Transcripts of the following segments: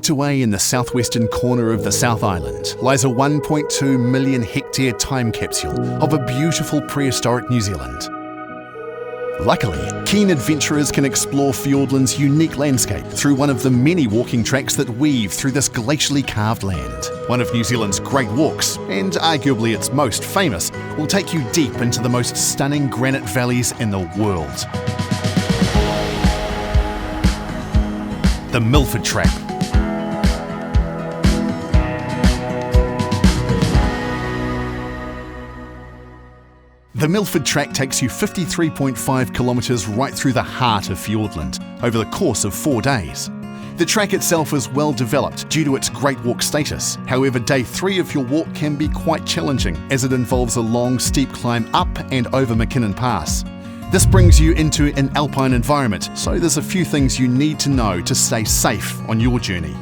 Tucked away in the southwestern corner of the South Island lies a 1.2 million hectare time capsule of a beautiful prehistoric New Zealand. Luckily, keen adventurers can explore Fiordland's unique landscape through one of the many walking tracks that weave through this glacially carved land. One of New Zealand's great walks, and arguably its most famous, will take you deep into the most stunning granite valleys in the world. The Milford Track. The Milford Track takes you 53.5 kilometres right through the heart of Fiordland over the course of 4 days. The track itself is well developed due to its Great Walk status. However, day 3 of your walk can be quite challenging as it involves a long, steep climb up and over Mackinnon Pass. This brings you into an alpine environment, so there's a few things you need to know to stay safe on your journey.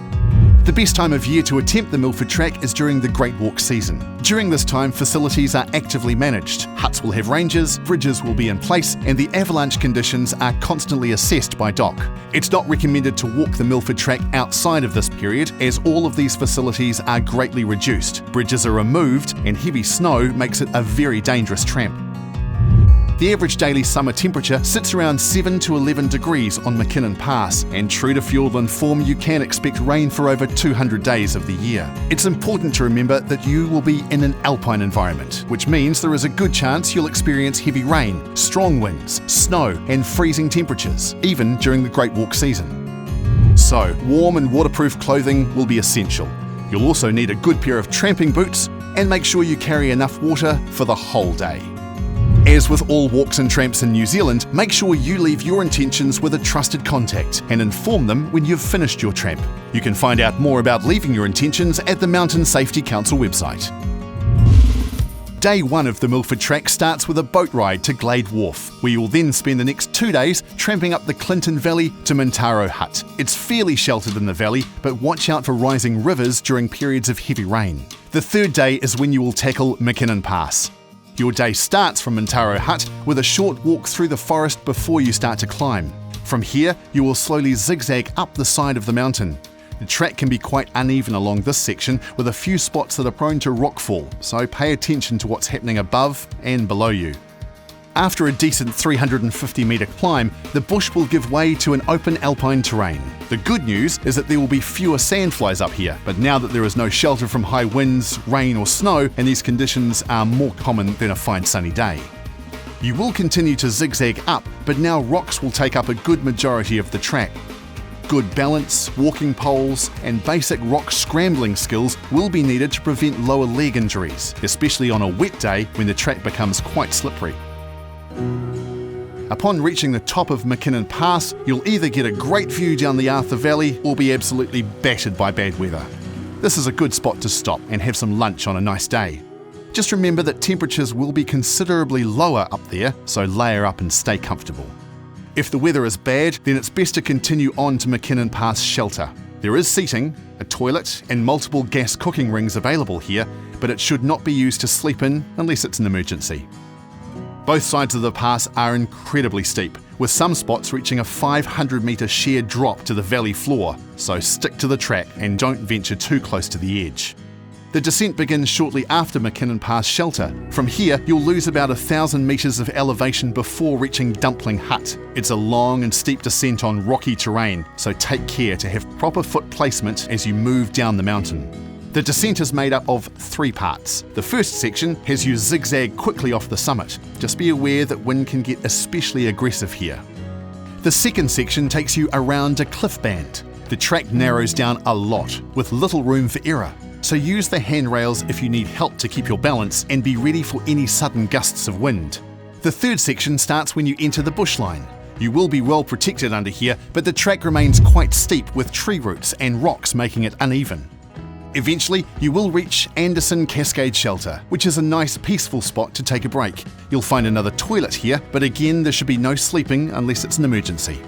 The best time of year to attempt the Milford Track is during the Great Walk season. During this time, facilities are actively managed. Huts will have rangers, bridges will be in place, and the avalanche conditions are constantly assessed by DOC. It's not recommended to walk the Milford Track outside of this period, as all of these facilities are greatly reduced. Bridges are removed, and heavy snow makes it a very dangerous tramp. The average daily summer temperature sits around 7 to 11 degrees on Mackinnon Pass, and true to Fiordland form, you can expect rain for over 200 days of the year. It's important to remember that you will be in an alpine environment, which means there is a good chance you'll experience heavy rain, strong winds, snow, and freezing temperatures, even during the Great Walk season. So, warm and waterproof clothing will be essential. You'll also need a good pair of tramping boots, and make sure you carry enough water for the whole day. As with all walks and tramps in New Zealand, make sure you leave your intentions with a trusted contact and inform them when you've finished your tramp. You can find out more about leaving your intentions at the Mountain Safety Council website. Day 1 of the Milford Track starts with a boat ride to Glade Wharf, where you will then spend the next 2 days tramping up the Clinton Valley to Mackinnon Hut. It's fairly sheltered in the valley, but watch out for rising rivers during periods of heavy rain. The 3rd day is when you will tackle Mackinnon Pass. Your day starts from Mackinnon Hut with a short walk through the forest before you start to climb. From here, you will slowly zigzag up the side of the mountain. The track can be quite uneven along this section, with a few spots that are prone to rockfall, so pay attention to what's happening above and below you. After a decent 350 metre climb, the bush will give way to an open alpine terrain. The good news is that there will be fewer sandflies up here, but now that there is no shelter from high winds, rain or snow, and these conditions are more common than a fine sunny day. You will continue to zigzag up, but now rocks will take up a good majority of the track. Good balance, walking poles, and basic rock scrambling skills will be needed to prevent lower leg injuries, especially on a wet day when the track becomes quite slippery. Upon reaching the top of Mackinnon Pass, you'll either get a great view down the Arthur Valley or be absolutely battered by bad weather. This is a good spot to stop and have some lunch on a nice day. Just remember that temperatures will be considerably lower up there, so layer up and stay comfortable. If the weather is bad, then it's best to continue on to Mackinnon Pass shelter. There is seating, a toilet, and multiple gas cooking rings available here, but it should not be used to sleep in unless it's an emergency. Both sides of the pass are incredibly steep, with some spots reaching a 500 metre sheer drop to the valley floor, so stick to the track and don't venture too close to the edge. The descent begins shortly after Mackinnon Pass shelter. From here, you'll lose about 1,000 metres of elevation before reaching Dumpling Hut. It's a long and steep descent on rocky terrain, so take care to have proper foot placement as you move down the mountain. The descent is made up of 3 parts. The first section has you zigzag quickly off the summit. Just be aware that wind can get especially aggressive here. The second section takes you around a cliff band. The track narrows down a lot, with little room for error. So use the handrails if you need help to keep your balance and be ready for any sudden gusts of wind. The third section starts when you enter the bushline. You will be well protected under here, but the track remains quite steep with tree roots and rocks making it uneven. Eventually, you will reach Anderson Cascade Shelter, which is a nice peaceful spot to take a break. You'll find another toilet here, but again there should be no sleeping unless it's an emergency.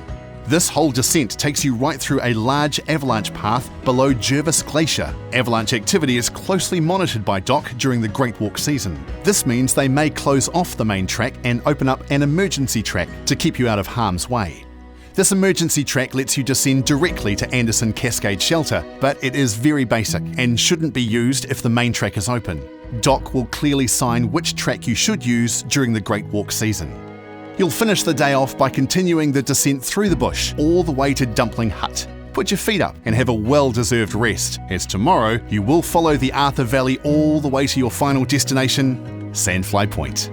This whole descent takes you right through a large avalanche path below Jervis Glacier. Avalanche activity is closely monitored by DOC during the Great Walk season. This means they may close off the main track and open up an emergency track to keep you out of harm's way. This emergency track lets you descend directly to Anderson Cascade Shelter, but it is very basic and shouldn't be used if the main track is open. Doc will clearly sign which track you should use during the Great Walk season. You'll finish the day off by continuing the descent through the bush all the way to Dumpling Hut. Put your feet up and have a well-deserved rest, as tomorrow you will follow the Arthur Valley all the way to your final destination, Sandfly Point.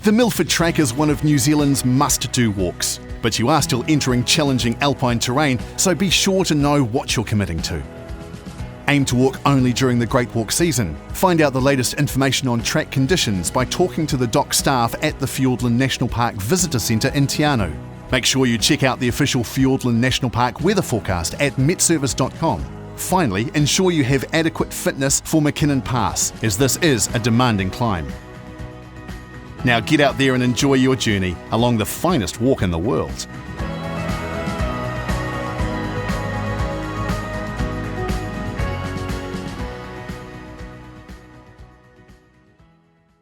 The Milford Track is one of New Zealand's must-do walks, but you are still entering challenging alpine terrain, so be sure to know what you're committing to. Aim to walk only during the Great Walk season. Find out the latest information on track conditions by talking to the dock staff at the Fiordland National Park Visitor Centre in Te Anau. Make sure you check out the official Fiordland National Park weather forecast at MetService.com. Finally, ensure you have adequate fitness for Mackinnon Pass, as this is a demanding climb. Now get out there and enjoy your journey along the finest walk in the world.